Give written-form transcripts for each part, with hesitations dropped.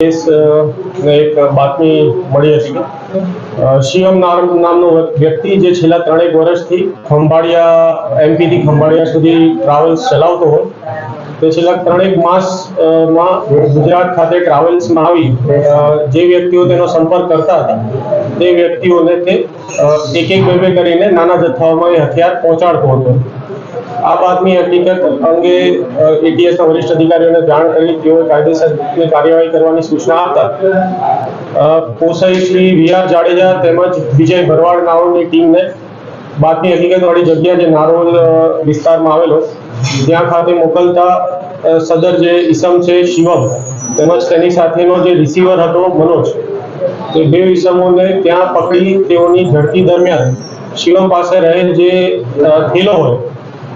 એક બાતમી મળી હતી કે શિવમ નામનો વ્યક્તિ જે છેલ્લા 3 વર્ષથી ખંભાળિયા એમપીથી ખંભાળિયા સુધી ટ્રાવેલ્સ ચલાવતો હોય તે છેલ્લા 3 માસમાં ગુજરાત ખાતે ટ્રાવેલ્સમાં આવી જે વ્યક્તિઓ તેનો સંપર્ક કરતા હતા તે વ્યક્તિઓને તે એક બે કરીને નાના જથ્થાઓમાં એ હથિયાર પહોંચાડતો હતો। આ બાતમી હકીકત અંગે એટીએસના વરિષ્ઠ અધિકારીઓને જાણ કરી તેઓએ કાયદેસરની કાર્યવાહી કરવાની સૂચના આપતા પોસાઈ શ્રી વીઆર જાડેજા તેમજ વિજય ભરવાડ નાઓની ટીમને બાતમી હકીકતવાળી જગ્યા જે નારોલ વિસ્તારમાં આવેલો ત્યાં ખાતે મોકલતા સદર જે ઈસમ છે શિવમ તેમજ તેની સાથેનો જે રિસીવર હતો મનોજ તે બે ઈસમોને ત્યાં પકડી તેઓની ઝડપી દરમિયાન શિવમ પાસે રહેલ જે થેલો હોય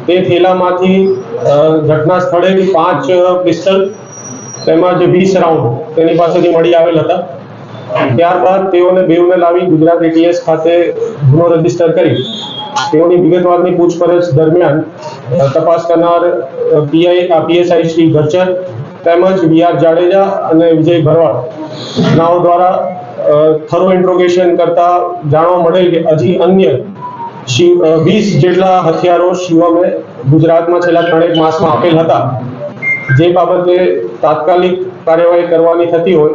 તે થેલામાંથી ઘટના સ્થળે 5 પિસ્તલ તેમજ 20 રાઉન્ડ તેની પાસેથી મળી આવેલ હતા। ત્યારબાદ તેઓને બેઉને લાવી ગુજરાત એટીએસ ખાતે ગુનો રજીસ્ટર કરી તેઓની વિગતવારની પૂછપરછ દરમિયાન તપાસ કરનાર પીએસઆઈ શ્રી ગર્જર તેમજ વીઆર જાડેજા અને વિજય ભરવાડ નાઓ દ્વારા થરો ઇન્ટ્રોગેશન કરતા જાણવા મળેલ કે હજી અન્ય 20 જેટલા હથિયારો શિવમે ગુજરાતમાં છેલ્લા 3 માસમાં આપેલ હતા। જે બાબતે તાત્કાલિક કાર્યવાહી કરવાની થતી હોય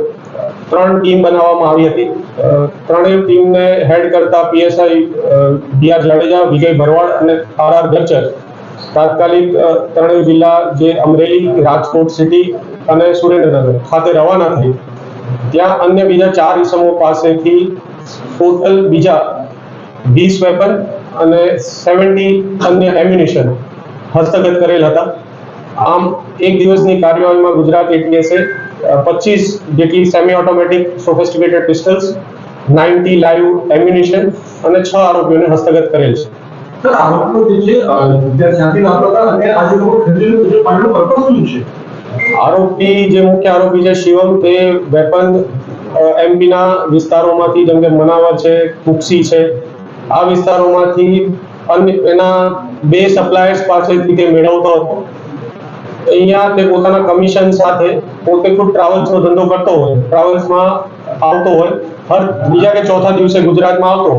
3 ટીમ બનાવવામાં આવી હતી। ત્રણેય ટીમને હેડ કરતા પીએસઆઈ વીઆર જાડેજા, વિજય ભરવાડ અને આરઆર ગર્જર તાત્કાલિક ત્રણેય જિલ્લા જે અમરેલી, રાજકોટ સિટી અને સુરેન્દ્રનગર ખાતે રવાના થઈ ત્યાં અન્ય બીજા 4 ઇસમો પાસેથી ટોટલ બીજા 20 વેપન અને 70 અન્ય એમ્યુનિશન હસ્તગત કરેલ હતા। આમ એક દિવસની કાર્યવાહીમાં ગુજરાત એટીએસે 25 જેટલી semi automatic sophisticated pistols, 90 live ammunition અને 6 આરોપીઓને હસ્તગત કરેલ છે। સર, આરોપીઓ જે છે ત્યાંથી લાવતા અને આજે લોકો ખરીદેલું છે પાડનું પર્પસ શું છે? આરોપી જે મુખ્ય આરોપી છે શિવમ તે વેપન એમપીના વિસ્તારોમાંથી જેમ કે મનાવર છે, કુક્ષી છે આ વિસ્તારોમાંથી એના 2 સપ્લાયર્સ પાસેથી તે મેળવતો હતો। અહીંયા તે પોતાના કમિશન સાથે પોતે ખુદ ટ્રાવેલ્સનો ધંધો કરતો હોય, ટ્રાવેલ્સમાં આવતો હોય, હર બીજા કે ચોથા દિવસે ગુજરાતમાં આવતો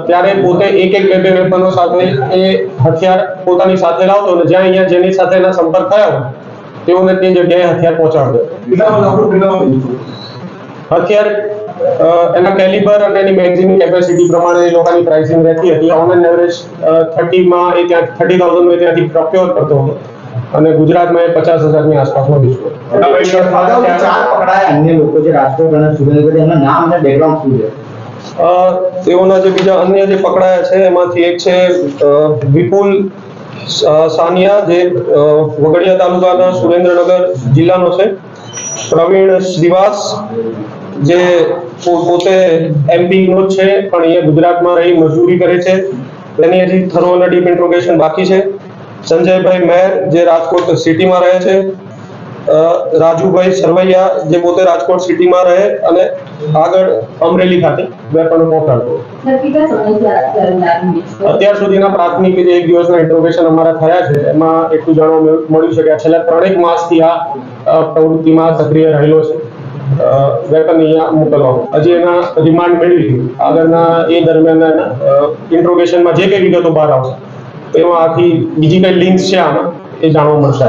ત્યારે પોતે એક બે વેપનો સાથે એ હથિયાર પોતાની સાથે લાવતો અને જ્યાં અહીંયા જેની સાથે એના સંપર્ક થયા હોય તેઓને તે જગ્યાએ હથિયાર પહોંચાડતો। હથિયાર એના કેલિબર અને એની મેગઝીન કેપેસિટી પ્રમાણે એ લોકોની પ્રાઇસિંગ રહેતી હતી। ઓન એન એવરેજ 30,000 માં ત્યાંથી પ્રોક્યોર કરતો હતો અને ગુજરાતમાં એ 50,000ની આસપાસનો વેચતો। અન્ય લોકો જે રાજકોટ અને સુરેન્દ્રનગર એમના નામ અને બેકગ્રાઉન્ડ શું છે? તેઓના જે બીજા અન્ય જે પકડાયા છે એમાંથી એક છે વિપુલ સાનિયા જે વગડિયા તાલુકાના સુરેન્દ્રનગર જિલ્લાનો છે, પ્રવીણ શ્રીવાસ જે પોતે એમપી નો છે પણ અહીંયા ગુજરાતમાં રહી મજૂરી કરે છે, તેની હજી થરો અને ડીપ ઇન્ટ્રોગેશન બાકી છે। સંજયભાઈ મેર જે રાજકોટ સિટીમાં રહે છે, રાજુભાઈ સરવૈયા જે પોતે રાજકોટ સિટીમાં રહે અને આગળ અમરેલી ખાતે વેપનો પહોંચાડતો। અત્યાર સુધીના પ્રાથમિક જે એક દિવસના ઇન્ટ્રોગેશન અમારા થયા છે એમાં એટલું જાણવા મળ્યું છે કે છેલ્લા 3 માસથી આ પ્રવૃત્તિમાં સક્રિય રહેલો છે। વેપન અહીંયા મોકલવામાં હજી એના રિમાન્ડ મેળવી આગળના એ દરમિયાન ઇન્ટ્રોગેશનમાં જે કઈ વિગતો બહાર આવશે તેમાં આખી બીજી કઈ લિંક્સ છે આમાં એ જાણવા મળશે।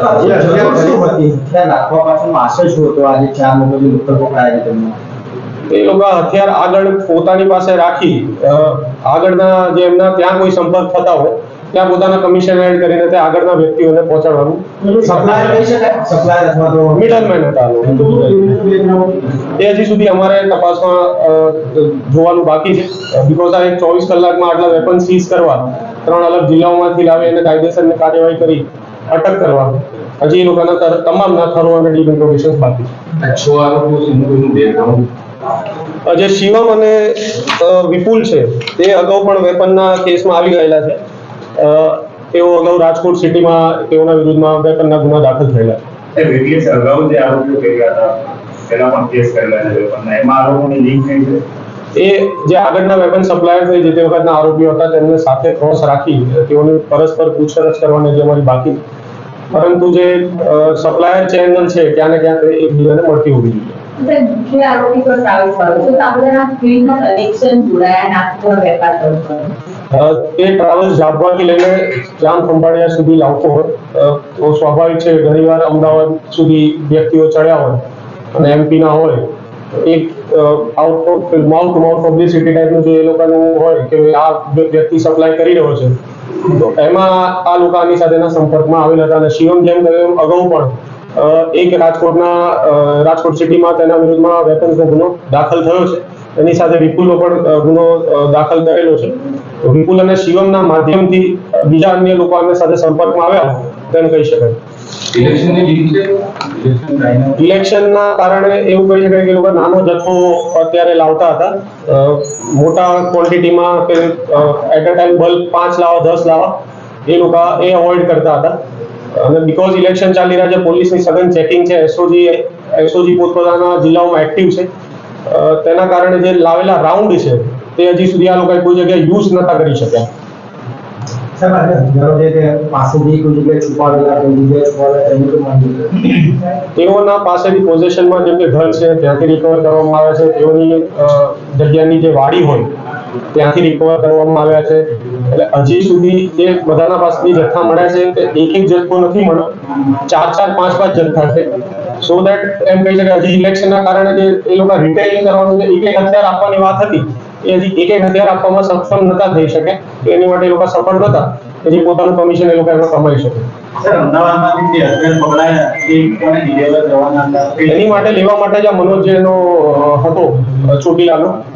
એ લોકો હથિયાર આગળ પોતાની પાસે રાખી આગળના જે એમના ત્યાં કોઈ સંપર્ક થતા હોય ત્યાં પોતાના કમિશન એડ કરીને તે આગળના વ્યક્તિઓને પહોંચાડવાનું મિડલમેન હતા। એ હજી સુધી અમારે તપાસમાં જોવાનું બાકી છે બીકોઝ આ 24 કલાકમાં આટલા વેપન સીઝ કરવા 3 અલગ જિલ્લાઓમાંથી લાવી અને કાયદેસરની કાર્યવાહી કરી અટક કરવા હજી એ લોકોના તમામના થરો અને ડીપ ઇન્ટ્રોગેશન બાકી છે। જે શિવમ અને વિપુલ છે તે અગાઉ પણ વેપનના કેસમાં આવી ગયેલા છે। તેઓ અગાઉ રાજકોટ સિટીમાં તેઓના વિરુદ્ધમાં વેપનના ગુના દાખલ થયેલા છે। અગાઉ જે આરોપીઓ કર્યા હતા તેના પણ કેસ કરેલા છે વેપનના, એમાં આરોપોની લિંક થઈ છે? એ જે આગળના વેપન સપ્લાયર છે જે તે વખતના આરોપીઓ હતા તેમને સાથે ક્રોસ રાખી તેઓની પરસ્પર પૂછપરછ કરવાની જે અમારી બાકી પરંતુ જે સપ્લાયર ચેનલ છે ક્યાં ને ક્યાં એકબીજાને મળતી હોવી જોઈએ। મુખ્ય આરોપી પર ટ્રાવેલ્સ વાળો છે તો આ બધાના ફિલ્ડમાં કલેક્શન જોડાયા નાસ્તો વેપાર કરતો એ ટ્રાવેલ્સ જાગવાથી લઈને જામ ખંભાળિયા સુધી લાવતો હોય તો સ્વાભાવિક છે ઘણીવાર અમદાવાદ સુધી વ્યક્તિઓ ચડ્યા હોય અને એમપી ના હોય એક માઉથ ટુ માઉથ પબ્લિસિટી ટાઈપનું જે એ લોકોનું હોય કે આ વ્યક્તિ સપ્લાય કરી રહ્યો છે તો એમાં આ લોકો આની સાથેના સંપર્કમાં આવેલા હતા અને શિવમ જેમ કહ્યું એમ અગાઉ પણ એક રાજકોટ સિટીમાં તેના વિરુદ્ધમાં વેપન્સનો ગુનો દાખલ થયો છે. એની સાથે વિપુલનો પણ ગુનો દાખલ કરેલો છે. તો વિપુલ અને શિવમના માધ્યમથી બીજા અન્ય લોકો આની સાથે સંપર્કમાં આવ્યા તેમ કહી શકાય. ઇલેક્શનના કારણે એવું કહી શકાય કે એ લોકો નાનો જથ્થો અત્યારે લાવતા હતા. મોટા ક્વોન્ટિટીમાં કે એટ અ ટાઈમ બલ્ક 5 લાવવા 10 લાવવા એ લોકો એ અવોઇડ કરતા હતા અને બીકોઝ ઇલેક્શન ચાલી રહ્યા છે, પોલીસની સઘન ચેકિંગ છે, એસઓજી પોતપોતાના જિલ્લાઓમાં એક્ટિવ છે, તેના કારણે જે લાવેલા રાઉન્ડ છે તે હજી સુધી આ લોકોએ કોઈ જગ્યાએ યુઝ નતા કરી શક્યા. સર ધારો કે પાસેથી કોઈ જગ્યાએ છુપાવેલા કોઈ જગ્યાએ છુપાવેલા એની તો માહિતી તેઓના પાસેથી પોઝેશનમાં જેમ કે ઘર છે ત્યાંથી રિકવર કરવામાં આવે છે, તેઓની જગ્યાની જે વાડી હોય ત્યાંથી રિકવર કરવામાં આવ્યા છે. એટલે હજી સુધી જે બધાના પાસેથી જથ્થા મળ્યા છે તે એક જથ્થો નથી મળ્યો, 4 5 જથ્થા છે. સો દેટ એમ કહી શકાય હજી ઇલેક્શનના કારણે જે એ લોકો રિટેલિંગ કરવાનું છે, એક હથિયાર આપવાની વાત હતી એ હજી એક હથિયાર આપવામાં સક્ષમ નતા થઈ શકે. તો એની માટે એ લોકો સફળ નતા, હજી પોતાનું કમિશન એ લોકો એમાં કમાઈ શકે. એની માટે લેવા માટે જ આ મનોજ જેનો હતો ચોટીલાનો એ